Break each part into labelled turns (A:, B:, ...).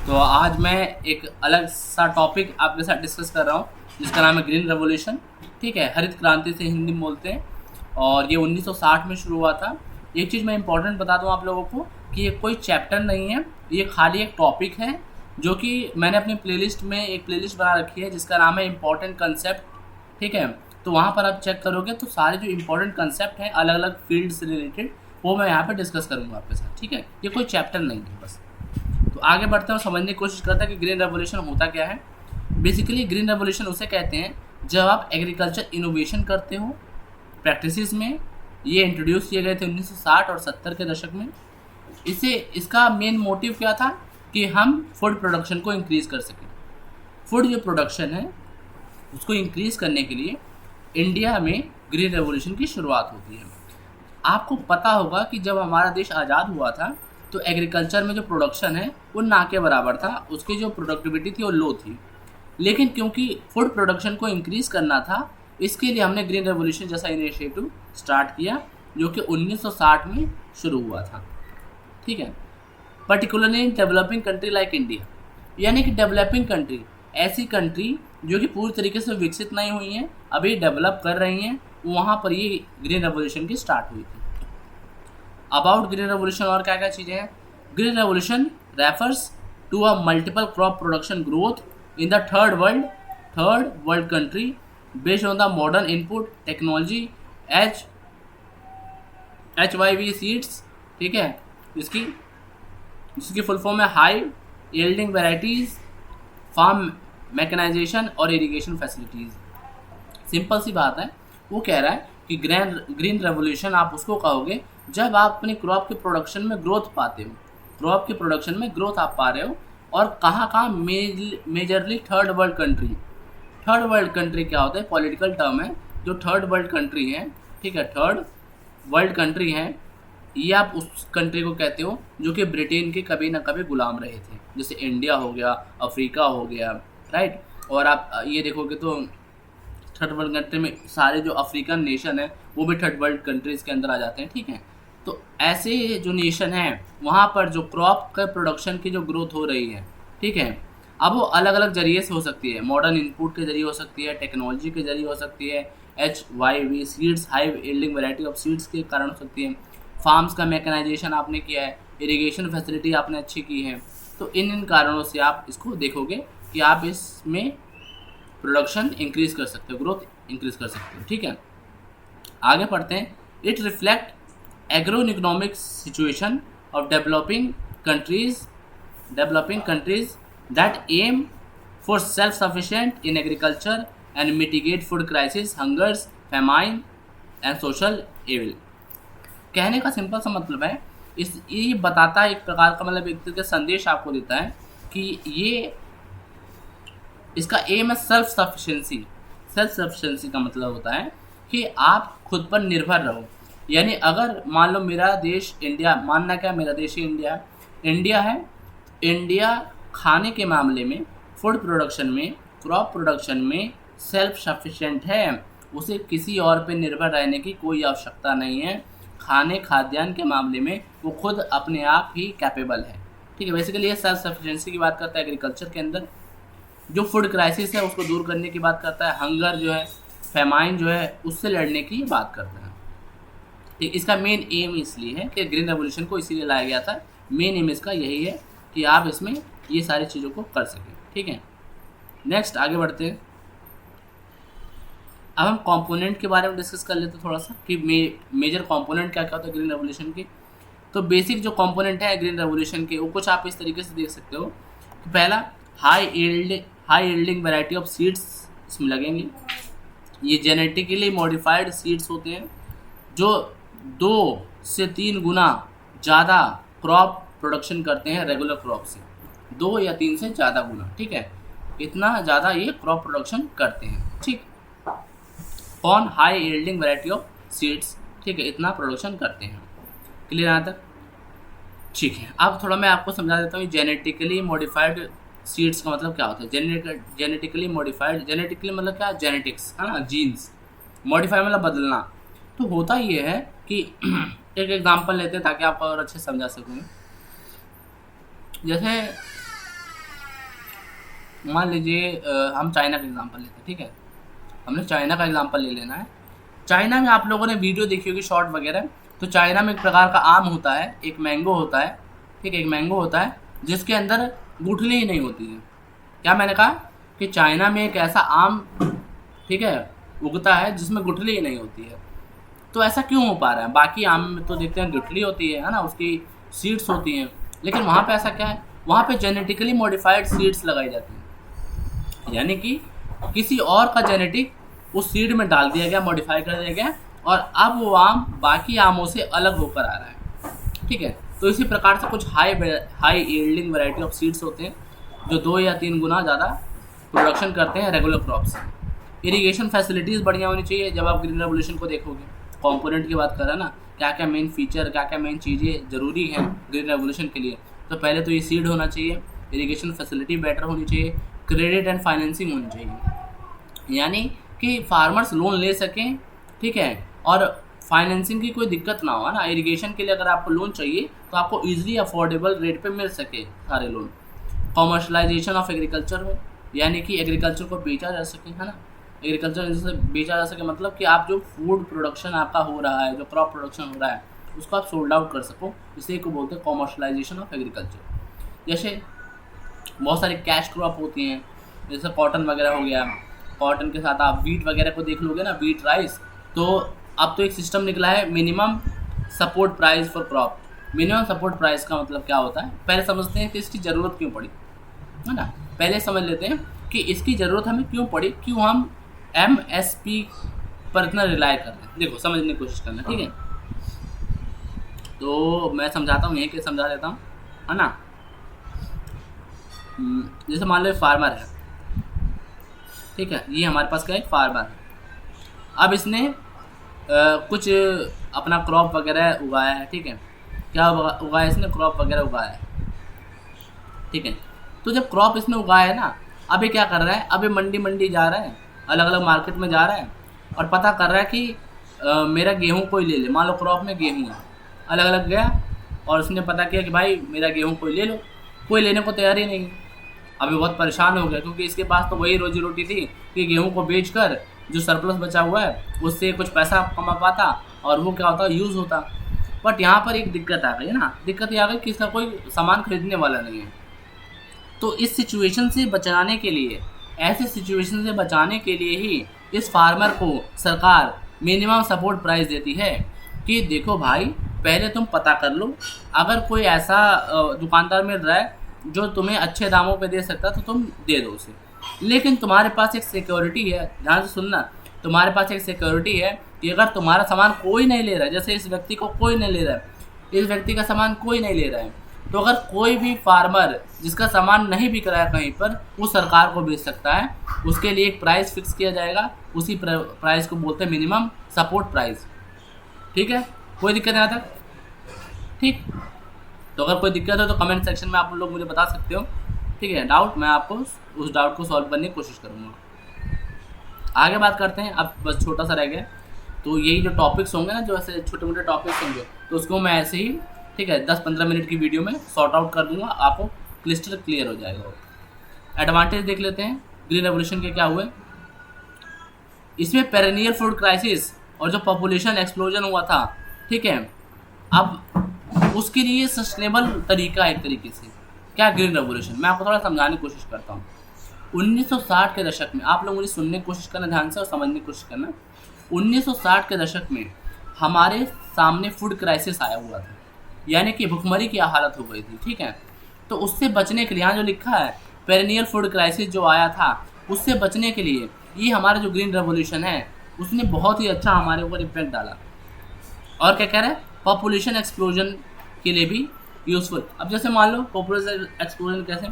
A: तो आज मैं एक अलग सा टॉपिक आपके साथ डिस्कस कर रहा हूँ जिसका नाम है ग्रीन रेवोल्यूशन। ठीक है, हरित क्रांति से हिंदी में बोलते हैं और ये 1960 में शुरू हुआ था। एक चीज़ मैं इंपॉर्टेंट बता दूँ आप लोगों को कि ये कोई चैप्टर नहीं है, ये खाली एक टॉपिक है जो कि मैंने अपनी प्लेलिस्ट में एक प्लेलिस्ट बना रखी है जिसका नाम है इम्पॉर्टेंट कंसेप्ट। ठीक है, तो वहाँ पर आप चेक करोगे तो सारे जो इम्पोर्टेंट कंसेप्ट हैं अलग अलग फील्ड से रिलेटेड वो मैं यहाँ पर डिस्कस करूँगा आपके साथ। ठीक है, ये कोई चैप्टर नहीं है बस। तो आगे बढ़ते हैं, समझने की कोशिश करते हैं कि ग्रीन रेवोल्यूशन होता क्या है। बेसिकली ग्रीन रेवोल्यूशन उसे कहते हैं जब आप एग्रीकल्चर इनोवेशन करते हो प्रैक्टिसेस में। ये इंट्रोड्यूस किए गए थे 1960 और 70 के दशक में। इसका मेन मोटिव क्या था कि हम फूड प्रोडक्शन को इंक्रीज़ कर सकें। फूड जो प्रोडक्शन है उसको इंक्रीज़ करने के लिए इंडिया में ग्रीन रेवोल्यूशन की शुरुआत होती है। आपको पता होगा कि जब हमारा देश आज़ाद हुआ था तो एग्रीकल्चर में जो प्रोडक्शन है वो ना के बराबर था, उसकी जो प्रोडक्टिविटी थी वो लो थी। लेकिन क्योंकि फूड प्रोडक्शन को इंक्रीज़ करना था, इसके लिए हमने ग्रीन रेवोल्यूशन जैसा इनिशिएटिव स्टार्ट किया जो कि 1960 में शुरू हुआ था। ठीक है, particularly in developing country like India, यानी कि डेवलपिंग कंट्री ऐसी कंट्री जो कि पूरी तरीके से विकसित नहीं हुई हैं, अभी डेवलप कर रही हैं, वहाँ पर ये ग्रीन रेवोल्यूशन की स्टार्ट हुई थी। अबाउट ग्रीन रेवोल्यूशन और क्या क्या चीज़ें हैं। Green revolution refers to a multiple crop production growth in the third world country based on the modern input technology HYV seeds. ठीक है, जिसकी फुल फॉर्म है high yielding varieties, farm mechanisation और इरिगेशन फैसिलिटीज़। सिंपल सी बात है, वो कह रहा है कि ग्रीन रेवोल्यूशन आप उसको कहोगे जब आप अपनी क्रॉप के प्रोडक्शन में ग्रोथ पाते हो, क्रॉप के प्रोडक्शन में ग्रोथ आप पा रहे हो। और कहाँ मेजरली थर्ड वर्ल्ड कंट्री क्या होता है, पॉलिटिकल टर्म है। जो थर्ड वर्ल्ड कंट्री है, ठीक है, थर्ड वर्ल्ड कंट्री है, ये आप उस कंट्री को कहते हो जो कि ब्रिटेन के कभी ना कभी गुलाम रहे थे, जैसे इंडिया हो गया, अफ्रीका हो गया, राइट। और आप ये देखोगे तो थर्ड वर्ल्ड कंट्री में सारे जो अफ्रीकन नेशन है वो भी थर्ड वर्ल्ड कंट्रीज़ के अंदर आ जाते हैं। ठीक है, तो ऐसे जो नेशन हैं वहाँ पर जो क्रॉप का प्रोडक्शन की जो ग्रोथ हो रही है, ठीक है, अब वो अलग अलग जरिए से हो सकती है। मॉडर्न इनपुट के जरिए हो सकती है, टेक्नोलॉजी के जरिए हो सकती है, HYV seeds high yielding variety of seeds के कारण हो सकती है, फार्म्स का मैकेनाइजेशन आपने किया है, इरिगेशन फैसिलिटी आपने अच्छी की है। तो इन कारणों से आप इसको देखोगे कि आप इसमें प्रोडक्शन इंक्रीज़ कर सकते हो, ग्रोथ इंक्रीज़ कर सकते हो। ठीक है, आगे पढ़ते हैं। It reflect agro economic situation of developing countries that aim for self sufficient in agriculture and mitigate food crisis, hungers, famine and social evil. कहने का सिंपल सा मतलब है, ये बताता है एक प्रकार का, मतलब एक तरह का संदेश आपको देता है कि ये इसका एम है सेल्फ सफिशिएंसी। सेल्फ सफिशिएंसी का मतलब होता है कि आप खुद पर निर्भर रहो। यानी अगर मान लो मेरा देश इंडिया, मानना क्या मेरा देश ही इंडिया है, इंडिया खाने के मामले में, फूड प्रोडक्शन में, क्रॉप प्रोडक्शन में सेल्फ सफिशिएंट है, उसे किसी और पे निर्भर रहने की कोई आवश्यकता नहीं है। खाद्यान्न के मामले में वो खुद अपने आप ही कैपेबल है। ठीक है, बेसिकली ये सेल्फ सफिशिएंसी की बात करता है एग्रीकल्चर के अंदर। जो फूड क्राइसिस है उसको दूर करने की बात करता है, हंगर जो है, फेमाइन जो है, उससे लड़ने की बात करता है। ठीक, इसका मेन एम इसलिए है कि ग्रीन रेवोल्यूशन को इसीलिए लाया गया था, मेन एम इसका यही है कि आप इसमें ये सारी चीज़ों को कर सकें। ठीक है, नेक्स्ट आगे बढ़ते हैं। अब हम कंपोनेंट के बारे में डिस्कस कर लेते हैं थोड़ा सा कि मेजर कंपोनेंट क्या क्या होता है ग्रीन रेवोल्यूशन की। तो बेसिक जो कंपोनेंट है ग्रीन रेवोल्यूशन के, वो कुछ आप इस तरीके से देख सकते हो कि पहला high yielding variety of seeds इसमें लगेंगे। ये जेनेटिकली मॉडिफाइड सीड्स होते हैं जो 2 से 3 गुना ज़्यादा क्रॉप प्रोडक्शन करते हैं रेगुलर क्रॉप से, 2 या 3 से ज़्यादा गुना। ठीक है, इतना ज़्यादा ये क्रॉप प्रोडक्शन करते हैं। ठीक, कौन, high yielding variety of seeds. ठीक है, इतना प्रोडक्शन करते हैं। क्लियर यहाँ तक? ठीक है, अब थोड़ा मैं आपको समझा देता हूँ जेनेटिकली मॉडिफाइड सीड्स का मतलब क्या होता है। जेनेटिकली मतलब क्या, जेनेटिक्स है ना, जीन्स। मॉडिफाई मतलब बदलना। तो होता ये है कि एक एग्जांपल लेते हैं ताकि आपको और अच्छे समझा सकूँ। जैसे मान लीजिए हम चाइना का एग्जांपल लेते हैं, ठीक है, हमने चाइना का एग्जांपल ले लेना है। चाइना में आप लोगों ने वीडियो देखी होगी शॉर्ट वगैरह, तो चाइना में एक प्रकार का आम होता है, एक मैंगो होता है, ठीक है, एक मैंगो होता है जिसके अंदर गुठली ही नहीं होती है। क्या मैंने कहा कि चाइना में एक ऐसा आम, ठीक है, उगता है जिसमें गुठली ही नहीं होती है। तो ऐसा क्यों हो पा रहा है? बाकी आम में तो देखते हैं गुठली होती है ना, उसकी सीड्स होती हैं, लेकिन वहाँ पे ऐसा क्या है, वहाँ पे जेनेटिकली मॉडिफाइड सीड्स लगाई जाती हैं, यानी कि किसी और का जेनेटिक उस सीड में डाल दिया गया, मॉडिफाई कर दिया गया, और अब वो आम बाकी आमों से अलग होकर आ रहा है, ठीक है। तो इसी प्रकार से कुछ high yielding variety of seeds होते हैं जो 2 या 3 गुना ज़्यादा प्रोडक्शन करते हैं रेगुलर क्रॉप से। इरीगेशन फैसिलिटीज़ बढ़िया होनी चाहिए। जब आप ग्रीन रेवोल्यूशन को देखोगे, कंपोनेंट की बात कर रहे हैं ना, क्या क्या मेन फीचर, क्या क्या मेन चीज़ें ज़रूरी हैं ग्रीन रेवोल्यूशन के लिए, तो पहले तो ये सीड होना चाहिए, इरीगेशन फैसिलिटी बेटर होनी चाहिए, क्रेडिट एंड फाइनेंसिंग होनी चाहिए, यानी कि फार्मर्स लोन ले सकें, ठीक है, और फाइनेंसिंग की कोई दिक्कत ना हो, है ना। इरिगेशन के लिए अगर आपको लोन चाहिए तो आपको इजीली अफोर्डेबल रेट पे मिल सके सारे लोन। कॉमर्शलाइजेशन ऑफ एग्रीकल्चर हो, यानी कि एग्रीकल्चर को बेचा जा सके, है ना। एग्रीकल्चर जैसे बेचा जा सके मतलब कि आप जो फूड प्रोडक्शन आपका हो रहा है, जो क्रॉप प्रोडक्शन हो रहा है, उसको आप सोल्ड आउट कर सको, इसे को बोलते हैं कॉमर्शलाइजेशन ऑफ एग्रीकल्चर। जैसे बहुत सारी कैश क्रॉप होती हैं, जैसे कॉटन वगैरह हो गया, कॉटन के साथ आप वीट वगैरह को देख लोगे ना, वीट राइस, तो अब तो एक सिस्टम निकला है minimum support price for crop. Minimum support price का मतलब क्या होता है, पहले समझते हैं कि इसकी ज़रूरत क्यों पड़ी, है ना। पहले समझ लेते हैं कि इसकी ज़रूरत हमें क्यों पड़ी, क्यों हम MSP पर इतना रिलाय कर रहे हैं। देखो समझने की कोशिश करना, ठीक है। तो मैं समझाता हूँ, यहीं के समझा देता हूँ, है ना। जैसे मान लो फार्मर है, ठीक है, ये हमारे पास क्या है, फार्मर है। अब इसने कुछ अपना क्रॉप वगैरह उगाया है, ठीक है, क्या उगाया इसने, क्रॉप वगैरह उगाया है, ठीक है। तो जब क्रॉप इसने उगाया है ना, अब ये क्या कर रहा है, अब ये मंडी जा रहा है, अलग अलग मार्केट में जा रहा है और पता कर रहा है कि मेरा गेहूँ कोई ले ले। मान लो क्रॉप में गेहूँ है, अलग अलग गया और उसने पता किया कि भाई मेरा गेहूँ कोई ले लो, कोई लेने को तैयार ही नहीं है। अभी बहुत परेशान हो गया, क्योंकि इसके पास तो वही रोजी रोटी थी कि गेहूं को बेचकर जो सरप्लस बचा हुआ है उससे कुछ पैसा कमा पाता और वो क्या होता, यूज़ होता। बट यहाँ पर एक दिक्कत आ गई है ना, दिक्कत ये आ गई कि इसका कोई सामान खरीदने वाला नहीं है। तो इस सिचुएशन से बचाने के लिए, ऐसे सिचुएशन से बचाने के लिए ही इस फार्मर को सरकार मिनिमम सपोर्ट प्राइस देती है कि देखो भाई, पहले तुम पता कर लो, अगर कोई ऐसा दुकानदार मिल रहा है जो तुम्हें अच्छे दामों पे दे सकता है तो तुम दे दो उसे, लेकिन तुम्हारे पास एक सिक्योरिटी है, ध्यान से सुनना, तुम्हारे पास एक सिक्योरिटी है कि अगर तुम्हारा सामान कोई नहीं ले रहा है, जैसे इस व्यक्ति को कोई नहीं ले रहा है, इस व्यक्ति का सामान कोई नहीं ले रहा है, तो अगर कोई भी फार्मर जिसका सामान नहीं बिक रहा है कहीं पर, वो सरकार को बेच सकता है। उसके लिए एक प्राइस फिक्स किया जाएगा, उसी प्राइस को बोलते हैं मिनिमम सपोर्ट प्राइस, ठीक है। कोई दिक्कत नहीं आता, ठीक। तो अगर कोई दिक्कत हो तो कमेंट सेक्शन में आप लोग मुझे बता सकते हो, ठीक है। डाउट, मैं आपको उस डाउट को सॉल्व करने की कोशिश करूँगा। आगे बात करते हैं, अब बस छोटा सा रह गया, तो यही जो टॉपिक्स होंगे ना, जो ऐसे छोटे मोटे टॉपिक्स होंगे, तो उसको मैं ऐसे ही, ठीक है, 10-15 मिनट की वीडियो में सॉर्ट आउट कर दूंगा, आपको क्लिस्टर क्लियर हो जाएगा। एडवांटेज देख लेते हैं ग्रीन रेवोल्यूशन के क्या हुए। इसमें पेरेनियल फूड क्राइसिस और जो पॉपुलेशन एक्सप्लोजन हुआ था, ठीक है, अब उसके लिए सस्टेनेबल तरीका है एक तरीके से। क्या ग्रीन रेवोल्यूशन, मैं आपको थोड़ा समझाने की कोशिश करता हूँ। 1960 के दशक में, आप लोग मुझे सुनने की कोशिश करना ध्यान से और समझने की कोशिश करना। 1960 के दशक में हमारे सामने फूड क्राइसिस आया हुआ था, यानी कि भुखमरी की हालत हो गई थी, ठीक है। तो उससे बचने के लिए, यहाँ जो लिखा है पेरेनियल फूड क्राइसिस जो आया था, उससे बचने के लिए ये हमारा जो ग्रीन रेवोल्यूशन है उसने बहुत ही अच्छा हमारे ऊपर इम्पैक्ट डाला। और क्या कह रहा है, पॉपुलेशन एक्सप्लोजन के लिए भी यूज़फुल। अब जैसे मान लो पॉपुलेशन एक्सप्लोजन कैसे,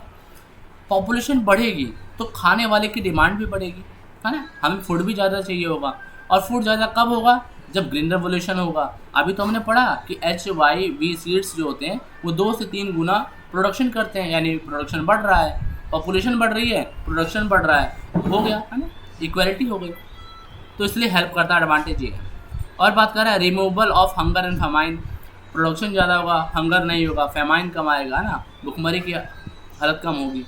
A: पॉपुलेशन बढ़ेगी तो खाने वाले की डिमांड भी बढ़ेगी, है ना, हमें फूड भी ज़्यादा चाहिए होगा। और फूड ज़्यादा कब होगा, जब ग्रीन रेवोल्यूशन होगा। अभी तो हमने पढ़ा कि HYV सीड्स जो होते हैं वो 2 से 3 गुना प्रोडक्शन करते हैं, यानी प्रोडक्शन बढ़ रहा है, पॉपुलेशन बढ़ रही है, प्रोडक्शन बढ़ रहा है, हो गया, है ना, इक्वालिटी हो गई। तो इसलिए हेल्प करता है, एडवांटेज ये है। और बात कर रहा है removal of hunger and famine, production ज़्यादा होगा, हंगर नहीं होगा, फेमाइन कम आएगा, है ना, भुखमरी की हालत कम होगी।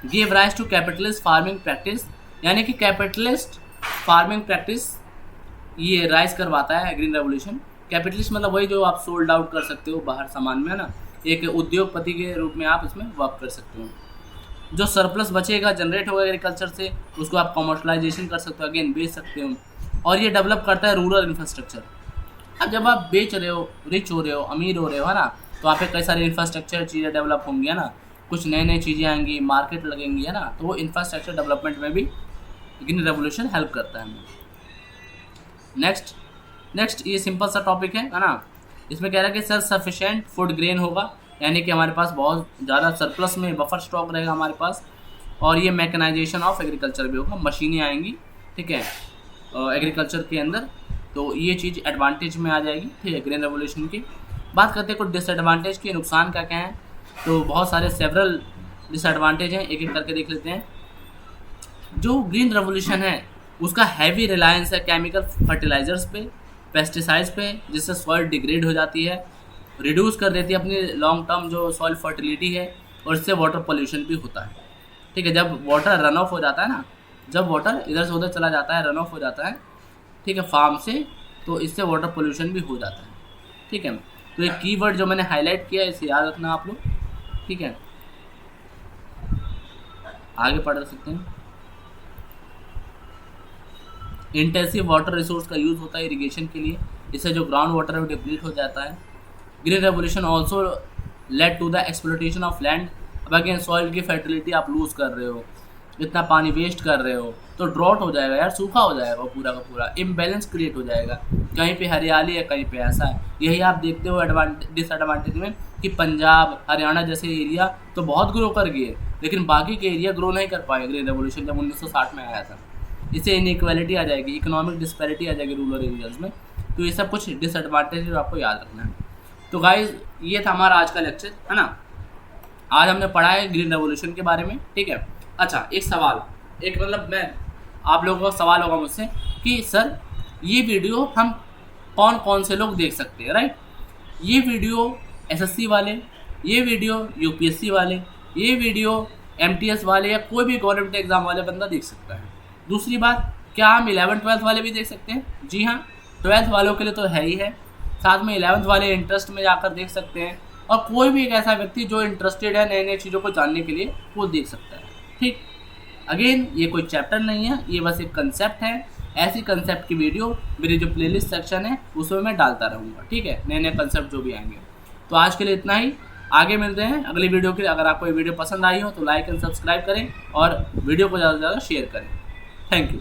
A: Give rise to capitalist farming practice, यानी कि कैपिटलिस्ट फार्मिंग प्रैक्टिस ये राइज करवाता है ग्रीन रेवोल्यूशन। कैपिटलिस्ट मतलब वही जो आप सोल्ड आउट कर सकते हो बाहर सामान में, है ना, एक उद्योगपति के रूप में आप इसमें वर्क कर सकते हो। जो सरप्लस बचेगा, जनरेट होगा एग्रीकल्चर से, उसको आप कमर्शलाइजेशन कर सकते हो, अगेन बेच सकते हो। और ये डेवलप करता है रूरल इंफ्रास्ट्रक्चर। अब जब आप बेच रहे हो, रिच हो रहे हो, अमीर हो रहे हो, है ना, तो आप पे कई सारे इंफ्रास्ट्रक्चर चीज़ें डेवलप होंगी, है ना, कुछ नए नई चीज़ें आएंगी, मार्केट लगेंगी, है ना, तो वो इंफ्रास्ट्रक्चर डेवलपमेंट में भी ग्रीन रेवोल्यूशन हेल्प करता है हमें। नेक्स्ट ये सिंपल सा टॉपिक है ना, इसमें कह रहा है कि सेल्फ सफिशिएंट फूड ग्रेन होगा, यानी कि हमारे पास बहुत ज़्यादा सरप्लस में बफर स्टॉक रहेगा हमारे पास। और ये मैकेनाइजेशन ऑफ एग्रीकल्चर भी होगा, मशीनें आएंगी, ठीक है, एग्रीकल्चर के अंदर, तो ये चीज़ एडवांटेज में आ जाएगी, ठीक है, ग्रीन रेवोल्यूशन की। बात करते हैं कुछ डिसएडवांटेज की, नुकसान क्या क्या हैं, तो बहुत सारे सेवरल डिसएडवांटेज हैं, एक एक करके देख लेते हैं। जो ग्रीन रेवोल्यूशन है उसका हैवी रिलायंस है केमिकल फर्टिलाइजर्स पे, पेस्टिसाइड्स पे, जिससे सॉइल डिग्रेड हो जाती है, रिड्यूस कर देती है अपनी लॉन्ग टर्म जो सॉइल फर्टिलिटी है, और इससे वाटर पोल्यूशन भी होता है, ठीक है। जब वाटर रन ऑफ हो जाता है ना, जब वाटर इधर से उधर चला जाता है, रन ऑफ हो जाता है, ठीक है, फार्म से, तो इससे वाटर पोल्यूशन भी हो जाता है, ठीक है। तो एक कीवर्ड जो मैंने हाईलाइट किया है इसे याद रखना आप लोग, ठीक है। आगे पढ़ सकते हैं। इंटेंसिव वाटर रिसोर्स का यूज़ होता है इरिगेशन के लिए, इससे जो ग्राउंड वाटर है वो डिप्लीट हो जाता है। Green revolution also led to the exploitation of land. अब अगेन सॉइल की फर्टिलिटी आप लूज़ कर रहे हो, इतना पानी वेस्ट कर रहे हो, तो ड्रॉट हो जाएगा यार, सूखा हो जाएगा पूरा का पूरा, इम्बैलेंस क्रिएट हो जाएगा, कहीं पे हरियाली है कहीं पे ऐसा है। यही आप देखते हो डिसएडवांटेज में कि पंजाब हरियाणा जैसे एरिया तो बहुत ग्रो कर गए, लेकिन बाकी के एरिया ग्रो नहीं कर पाए ग्रीन रेवोल्यूशन जब 1960 में आया था। इससे इनइक्वालिटी आ जाएगी, इकोनॉमिक डिस्पैरिटी आ जाएगी रूरल एरियाज में, तो ये सब कुछ डिसएडवांटेज आपको याद रखना है। तो गाइज ये था हमारा आज का लेक्चर, है ना, आज हमने पढ़ा है ग्रीन रेवोल्यूशन के बारे में, ठीक है। अच्छा एक सवाल, एक मतलब मैं आप लोगों का सवाल होगा मुझसे कि सर ये वीडियो हम कौन कौन से लोग देख सकते हैं, राइट। ये वीडियो एसएससी वाले, ये वीडियो यूपीएससी वाले, ये वीडियो एमटीएस वाले या कोई भी गवर्नमेंट एग्जाम वाले बंदा देख सकता है। दूसरी बात, क्या हम 11th-12th वाले भी देख सकते हैं? जी हाँ, 12th वालों के लिए तो है ही है, साथ में 11th वाले इंटरेस्ट में जाकर देख सकते हैं, और कोई भी एक ऐसा व्यक्ति जो इंटरेस्टेड है नए नए चीज़ों को जानने के लिए वो देख सकता है, ठीक। अगेन ये कोई चैप्टर नहीं है, ये बस एक कंसेप्ट है। ऐसी कंसेप्ट की वीडियो मेरी जो प्लेलिस्ट सेक्शन है उसमें मैं डालता रहूँगा, ठीक है, नए नए कंसेप्ट जो भी आएंगे। तो आज के लिए इतना ही, आगे मिलते हैं अगली वीडियो के लिए। अगर आपको ये वीडियो पसंद आई हो तो लाइक एंड सब्सक्राइब करें और वीडियो को ज़्यादा से ज़्यादा शेयर करें। Thank you.